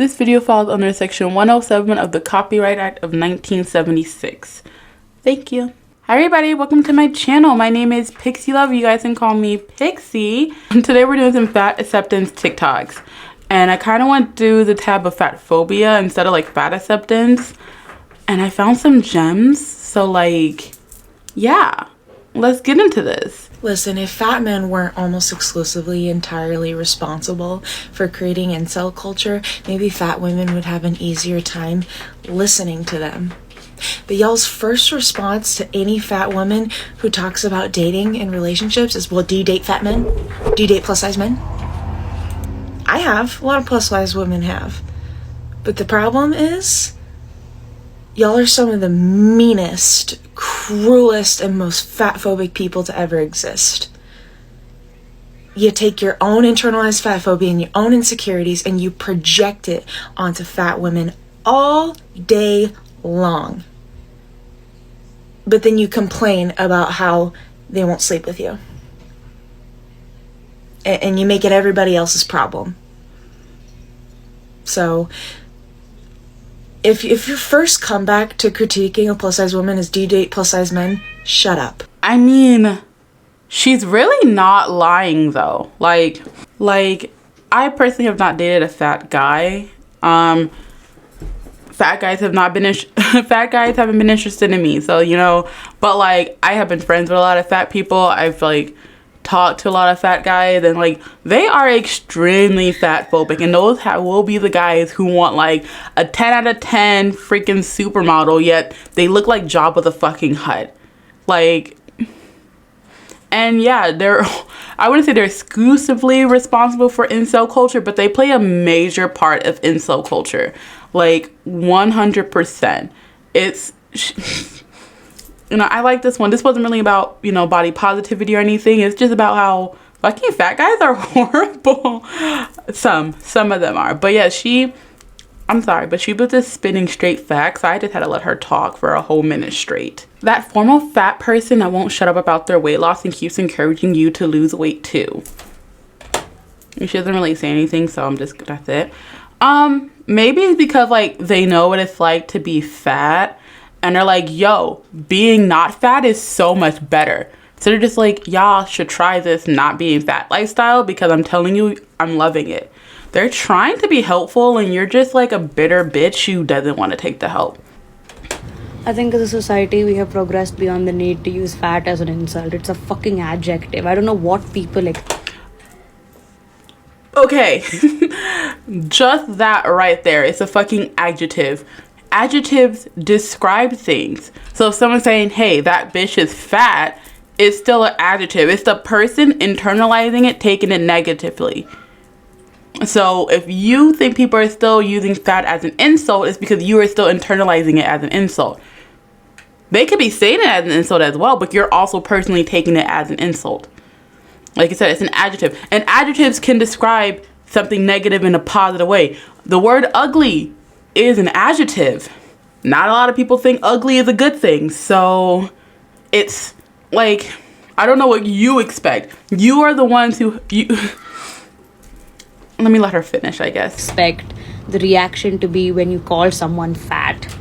This video falls under Section 107 of the Copyright Act of 1976. Thank you. Hi everybody, welcome to my channel. My name is Pixie Love. You guys can call me Pixie. Today we're doing some fat acceptance TikToks. And I kind of went through the tab of fat phobia instead of like fat acceptance. And I found some gems. So like, yeah, let's get into this. Listen, if fat men weren't almost exclusively entirely responsible for creating incel culture, maybe fat women would have an easier time listening to them. But y'all's first response to any fat woman who talks about dating and relationships is, well, do you date fat men? Do you date plus size men? I have. A lot of plus size women have. But the problem is, y'all are some of the meanest, cruelest, and most fat-phobic people to ever exist. You take your own internalized fat phobia and your own insecurities and you project it onto fat women all day long. But then you complain about how they won't sleep with you. And you make it everybody else's problem. So if your first comeback to critiquing a plus-size woman is, do you date plus-size men? Shut up. I mean, she's really not lying though. Like I personally have not dated a fat guy. Fat guys have not been fat guys haven't been interested in me. So, you know, but like I have been friends with a lot of fat people. I've like talked to a lot of fat guys, and like they are extremely fat phobic, and those will be the guys who want like a 10 out of 10 freaking supermodel, yet they look like Jabba the fucking Hutt. Like, and yeah, I wouldn't say they're exclusively responsible for incel culture, but they play a major part of incel culture, like 100%. It's you know, I like this one. This wasn't really about, you know, body positivity or anything. It's just about how fucking fat guys are horrible. Some of them are. But yeah, I'm sorry, but she was just spitting straight facts. So I just had to let her talk for a whole minute straight. That formal fat person that won't shut up about their weight loss and keeps encouraging you to lose weight too. She doesn't really say anything, so that's it. Maybe it's because like they know what it's like to be fat. And they're like, yo, being not fat is so much better. So they're just like, y'all should try this not being fat lifestyle because I'm telling you, I'm loving it. They're trying to be helpful and you're just like a bitter bitch who doesn't want to take the help. I think as a society, we have progressed beyond the need to use fat as an insult. It's a fucking adjective. I don't know what people like. Okay, just that right there. It's a fucking adjective. Adjectives describe things. So if someone's saying, hey, that bitch is fat, it's still an adjective. It's the person internalizing it, taking it negatively. So if you think people are still using fat as an insult, it's because you are still internalizing it as an insult. They could be saying it as an insult as well, but you're also personally taking it as an insult. Like I said, it's an adjective. And adjectives can describe something negative in a positive way. The word ugly is an adjective. Not a lot of people think ugly is a good thing. So it's like, I don't know what you expect. You are the ones who let me let her finish, I guess. Expect the reaction to be when you call someone fat.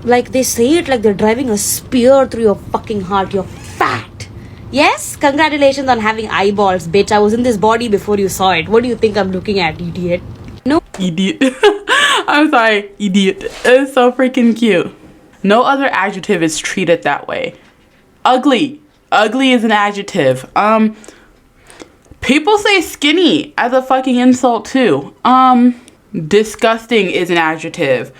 Like they say it like they're driving a spear through your fucking heart. You're fat. Yes, congratulations on having eyeballs, bitch. I was in this body before you saw it. What do you think I'm looking at, idiot? No. Idiot. I'm sorry, idiot. It's so freaking cute. No other adjective is treated that way. Ugly. Ugly is an adjective. People say skinny as a fucking insult too. Disgusting is an adjective.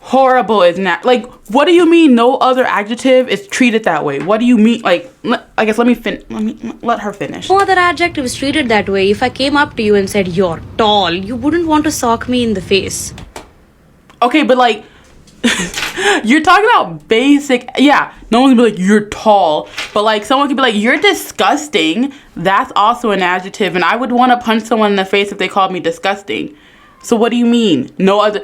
Horrible is not. Like, what do you mean no other adjective is treated that way? What do you mean? Like, I guess let her finish. No other adjective is treated that way. If I came up to you and said you're tall, you wouldn't want to sock me in the face. Okay, but like you're talking about basic. Yeah, no one's gonna be like you're tall, but like someone could be like you're disgusting. That's also an adjective, and I would want to punch someone in the face if they called me disgusting. So what do you mean? No other.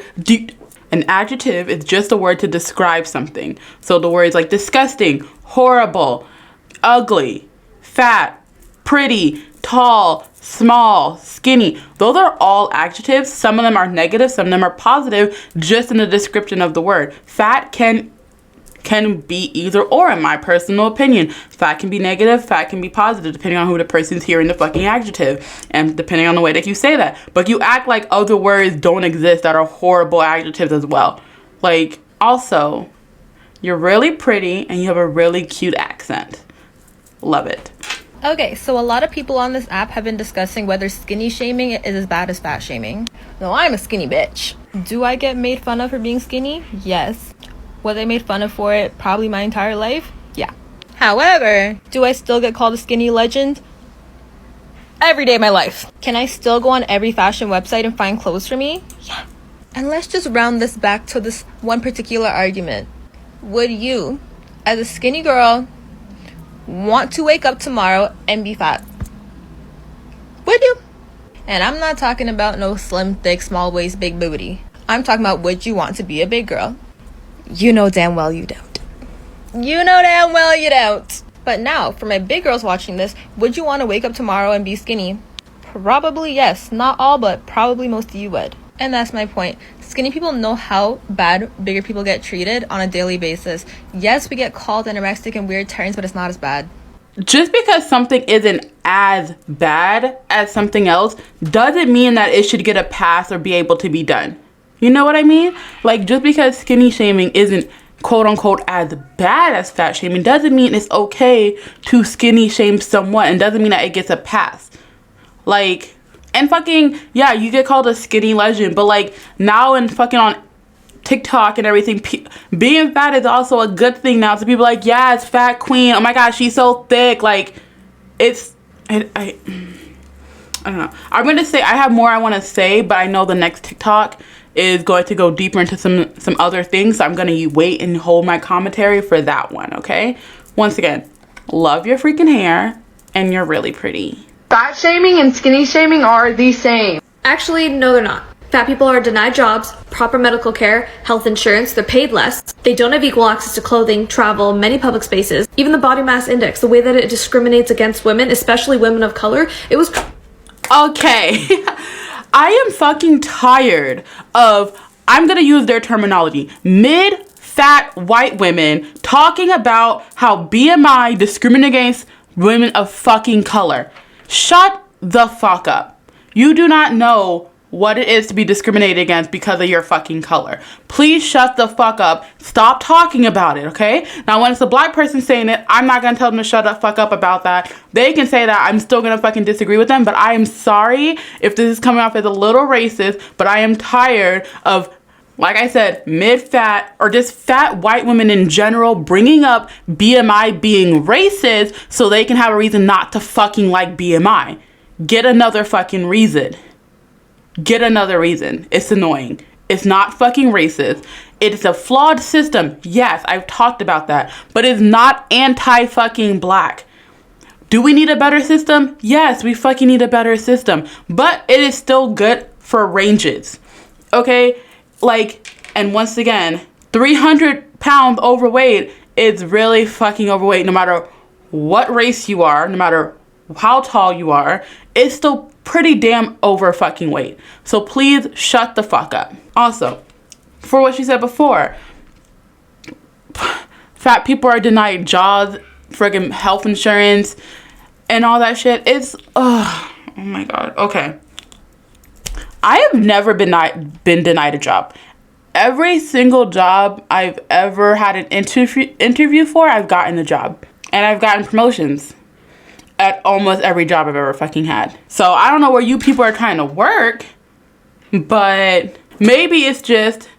An adjective is just a word to describe something. So the words like disgusting, horrible, ugly, fat, pretty, tall, small, skinny. Those are all adjectives. Some of them are negative, some of them are positive, just in the description of the word. Fat can be either or, in my personal opinion. Fat can be negative, fat can be positive, depending on who the person's hearing the fucking adjective, and depending on the way that you say that. But you act like other words don't exist that are horrible adjectives as well. Like, also, you're really pretty and you have a really cute accent. Love it. Okay, so a lot of people on this app have been discussing whether skinny shaming is as bad as fat shaming. No, I'm a skinny bitch. Do I get made fun of for being skinny? Yes. Was I made fun of for it probably my entire life? Yeah. However, do I still get called a skinny legend? Every day of my life. Can I still go on every fashion website and find clothes for me? Yeah. And let's just round this back to this one particular argument. Would you, as a skinny girl, want to wake up tomorrow and be fat? Would you? And I'm not talking about no slim, thick, small waist, big booty. I'm talking about, would you want to be a big girl? You know damn well you don't. You know damn well you don't. But now, for my big girls watching this, would you want to wake up tomorrow and be skinny? Probably yes. Not all, but probably most of you would. And that's my point. Skinny people know how bad bigger people get treated on a daily basis. Yes, we get called anorexic and weird terms, but it's not as bad. Just because something isn't as bad as something else doesn't mean that it should get a pass or be able to be done. You know what I mean? Like, just because skinny shaming isn't quote unquote as bad as fat shaming doesn't mean it's okay to skinny shame someone, and doesn't mean that it gets a pass. Like, and fucking, yeah, you get called a skinny legend, but like now and fucking on TikTok and everything, being fat is also a good thing now. So people are like, yeah, it's fat queen. Oh my gosh, she's so thick. Like, it's, I don't know. I'm going to say, I have more I want to say, but I know the next TikTok is going to go deeper into some other things. So I'm going to wait and hold my commentary for that one, okay? Once again, love your freaking hair, and you're really pretty. Fat shaming and skinny shaming are the same. Actually, no, they're not. Fat people are denied jobs, proper medical care, health insurance, they're paid less, they don't have equal access to clothing, travel, many public spaces, even the body mass index, the way that it discriminates against women, especially women of color, it was... Okay. I am fucking tired of, I'm gonna use their terminology, mid-fat white women talking about how BMI discriminates against women of fucking color. Shut the fuck up. You do not know what it is to be discriminated against because of your fucking color. Please shut the fuck up. Stop talking about it, okay? Now, when it's a black person saying it, I'm not gonna tell them to shut the fuck up about that. They can say that. I'm still gonna fucking disagree with them, but I am sorry if this is coming off as a little racist, but I am tired of, like I said, mid-fat or just fat white women in general bringing up BMI being racist so they can have a reason not to fucking like BMI. Get another fucking reason. Get another reason. It's annoying. It's not fucking racist. It's a flawed system. Yes, I've talked about that. But it's not anti-fucking black. Do we need a better system? Yes, we fucking need a better system. But it is still good for ranges. Okay? Like, and once again, 300 pounds overweight is really fucking overweight no matter what race you are, no matter how tall you are. It's still pretty damn over fucking weight. So please shut the fuck up. Also, for what she said before, fat people are denied jobs, friggin' health insurance, and all that shit. It's, oh my god. Okay. I have never been denied a job. Every single job I've ever had an interview for, I've gotten the job. And I've gotten promotions at almost every job I've ever fucking had. So I don't know where you people are trying to work, but maybe it's just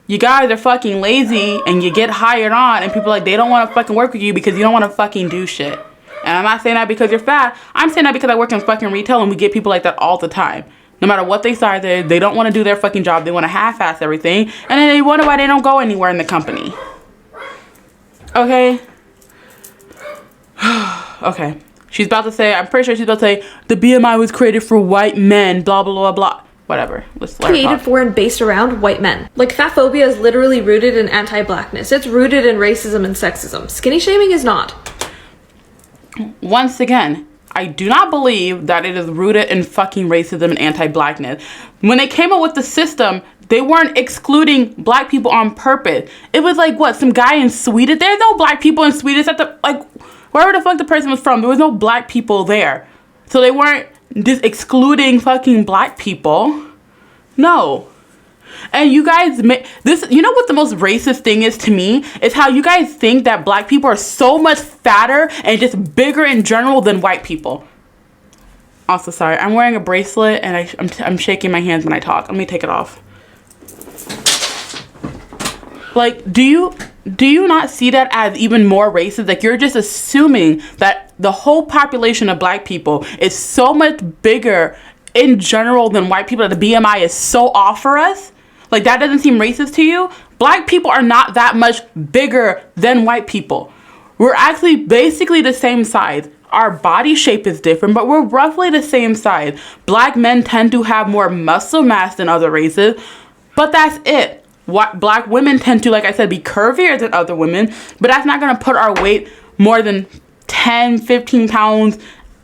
you guys are fucking lazy and you get hired on and people are like, they don't want to fucking work with you because you don't want to fucking do shit. And I'm not saying that because you're fat. I'm saying that because I work in fucking retail and we get people like that all the time. No matter what they say, they don't want to do their fucking job. They want to half-ass everything. And then they wonder why they don't go anywhere in the company. Okay? Okay. She's about to say, I'm pretty sure she's about to say, the BMI was created for white men, blah, blah, blah, blah. Whatever. Let's let her created talk. for and based around white men. Like, fatphobia is literally rooted in anti-blackness. It's rooted in racism and sexism. Skinny shaming is not. Once again, I do not believe that it is rooted in fucking racism and anti-blackness. When they came up with the system, they weren't excluding black people on purpose. It was like, what, some guy in Sweden? There's no black people in Sweden. It's at the, like, wherever the fuck the person was from, there was no black people there. So they weren't just excluding fucking black people. No. And you guys make this, you know what the most racist thing is to me? Is how you guys think that black people are so much fatter and just bigger in general than white people. Also, sorry, I'm wearing a bracelet and I'm shaking my hands when I talk. Let me take it off. Like, do you not see that as even more racist? Like, you're just assuming that the whole population of black people is so much bigger in general than white people, that the BMI is so off for us? Like, that doesn't seem racist to you? Black people are not that much bigger than white people. We're actually basically the same size. Our body shape is different, but we're roughly the same size. Black men tend to have more muscle mass than other races, but that's it. Black women tend to, like I said, be curvier than other women, but that's not going to put our weight more than 10, 15 pounds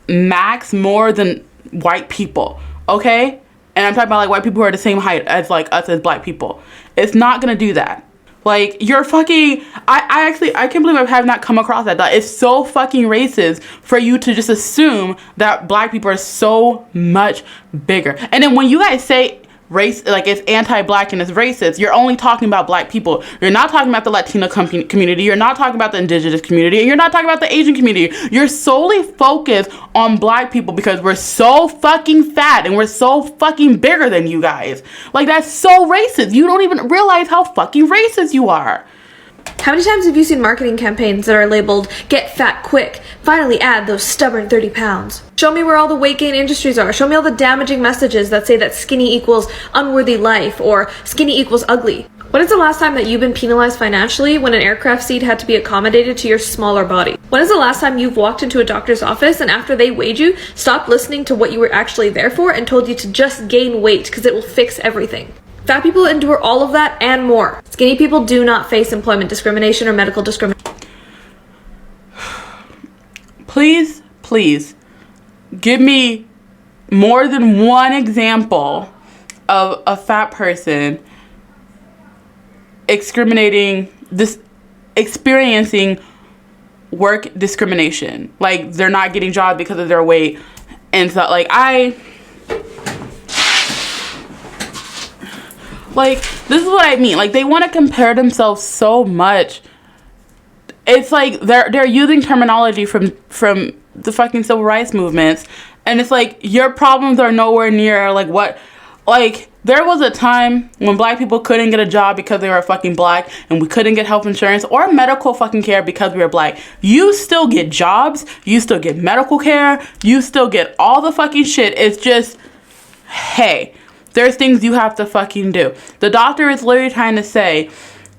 max more than white people, okay? And I'm talking about like white people who are the same height as like us as black people. It's not gonna do that. Like, you're fucking, I can't believe I have not come across that. It's so fucking racist for you to just assume that black people are so much bigger. And then when you guys say race, like it's anti-black and it's racist, you're only talking about black people. You're not talking about the Latino community. You're not talking about the indigenous community. And you're not talking about the Asian community. You're solely focused on black people because we're so fucking fat and we're so fucking bigger than you guys. Like, that's so racist. You don't even realize how fucking racist you are. How many times have you seen marketing campaigns that are labeled, "Get fat quick, finally add those stubborn 30 pounds"? Show me where all the weight gain industries are. Show me all the damaging messages that say that skinny equals unworthy life or skinny equals ugly. When is the last time that you've been penalized financially when an aircraft seat had to be accommodated to your smaller body? When is the last time you've walked into a doctor's office and after they weighed you, stopped listening to what you were actually there for and told you to just gain weight because it will fix everything? Fat people endure all of that and more. Skinny people do not face employment discrimination or medical discrimination. Please, please, give me more than one example of a fat person experiencing work discrimination. Like, they're not getting jobs because of their weight. And so, this is what I mean. Like, they want to compare themselves so much. It's like they're using terminology from the fucking civil rights movements, and it's like, your problems are nowhere near like what. Like, there was a time when black people couldn't get a job because they were fucking black, and we couldn't get health insurance or medical fucking care because we were black. You still get jobs, you still get medical care, you still get all the fucking shit. It's just, hey, there's things you have to fucking do. The doctor is literally trying to say,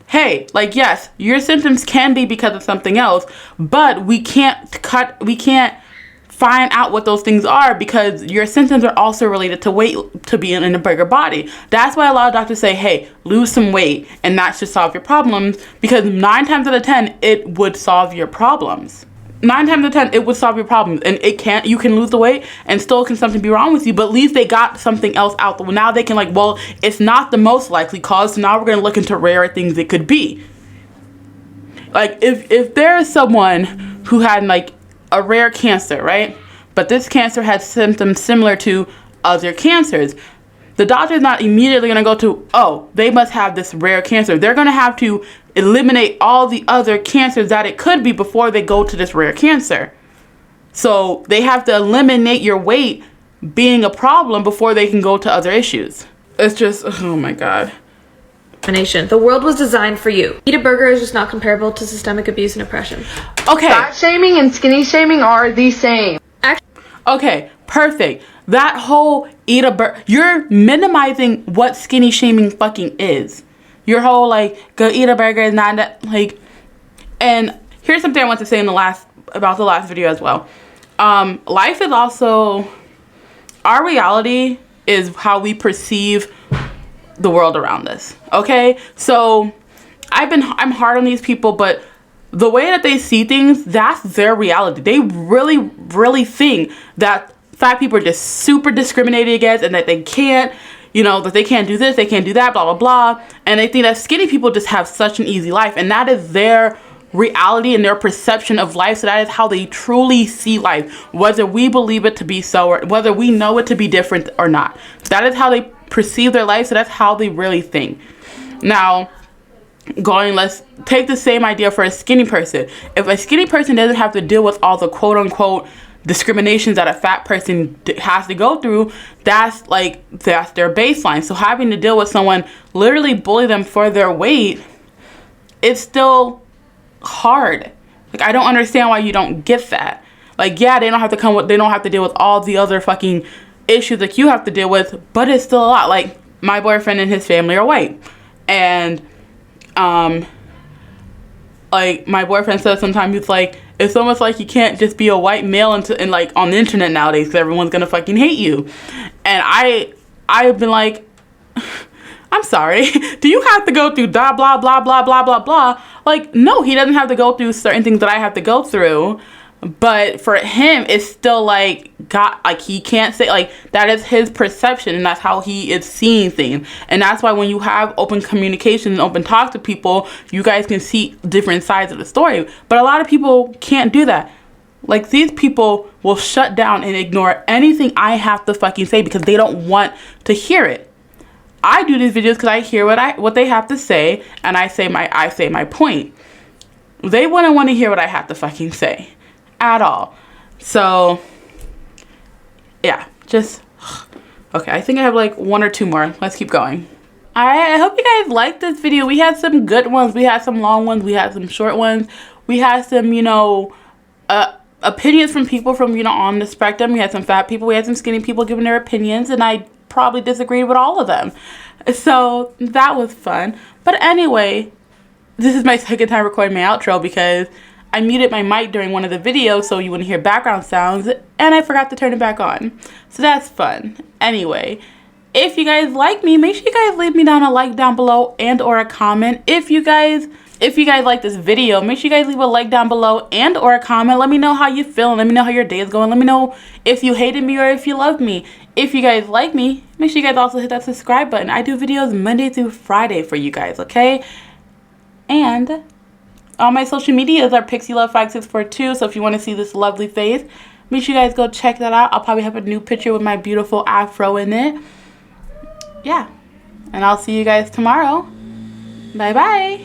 hey, like, yes, your symptoms can be because of something else, but we can't find out what those things are because your symptoms are also related to weight, to being in a bigger body. That's why a lot of doctors say, hey, lose some weight, and that should solve your problems, because 9 times out of 10, it would solve your problems. 9 times out of 10, it would solve your problems, and you can lose the weight and still can something be wrong with you, but at least they got something else out. Now they can, like, well, it's not the most likely cause, so now we're going to look into rare things it could be. Like, if there is someone who had, like, a rare cancer, right? But this cancer had symptoms similar to other cancers, the doctor is not immediately going to go to, oh, they must have this rare cancer. They're going to have to eliminate all the other cancers that it could be before they go to this rare cancer. So they have to eliminate your weight being a problem before they can go to other issues. It's just, oh my God. The world was designed for you. Eat a burger is just not comparable to systemic abuse and oppression. Okay. Fat shaming and skinny shaming are the same. Okay, perfect. That whole eat a burger, you're minimizing what skinny shaming fucking is. Your whole, like, go eat a burger is not that, like, and here's something I want to say about the last video as well. Life is also, our reality is how we perceive the world around us, okay? So I'm hard on these people, but the way that they see things, that's their reality. They really, really think that fat people are just super discriminated against and that they can't, you know, that they can't do this, they can't do that, blah, blah, blah. And they think that skinny people just have such an easy life. And that is their reality and their perception of life. So that is how they truly see life, whether we believe it to be so or whether we know it to be different or not. That is how they perceive their life. So that's how they really think. Now, let's take the same idea for a skinny person. If a skinny person doesn't have to deal with all the quote unquote discriminations that a fat person has to go through, that's their baseline. So having to deal with someone literally bully them for their weight, it's still hard. Like, I don't understand why you don't get that. Like, yeah, they don't have to deal with all the other fucking issues that you have to deal with, but it's still a lot. Like, my boyfriend and his family are white, and like, my boyfriend says sometimes, he's like, it's almost like you can't just be a white male and like on the internet nowadays because everyone's gonna fucking hate you. And I've been like, I'm sorry, do you have to go through blah blah blah blah blah blah blah? Like, no, he doesn't have to go through certain things that I have to go through. But for him, it's still like, he can't say, like, that is his perception and that's how he is seeing things. And that's why when you have open communication and open talk to people, you guys can see different sides of the story. But a lot of people can't do that. Like, these people will shut down and ignore anything I have to fucking say because they don't want to hear it. I do these videos because I hear what they have to say, and I say my point. They wouldn't want to hear what I have to fucking say at all. So yeah, just okay. I think I have like one or two more. Let's keep going. All right, I hope you guys liked this video. We had some good ones, we had some long ones, we had some short ones, we had some, you know, opinions from people from, you know, on the spectrum. We had some fat people, we had some skinny people giving their opinions, and I probably disagreed with all of them. So that was fun. But anyway, this is my second time recording my outro because I muted my mic during one of the videos so you wouldn't hear background sounds, and I forgot to turn it back on. So that's fun. Anyway, if you guys like me, make sure you guys leave me down a like down below and or a comment. If you guys like this video, make sure you guys leave a like down below and or a comment. Let me know how you feel. Let me know how your day is going. Let me know if you hated me or if you loved me. If you guys like me, make sure you guys also hit that subscribe button. I do videos Monday through Friday for you guys, okay? And all my social medias are PixieLove5642, so if you want to see this lovely face, make sure you guys go check that out. I'll probably have a new picture with my beautiful afro in it. Yeah. And I'll see you guys tomorrow. Bye-bye.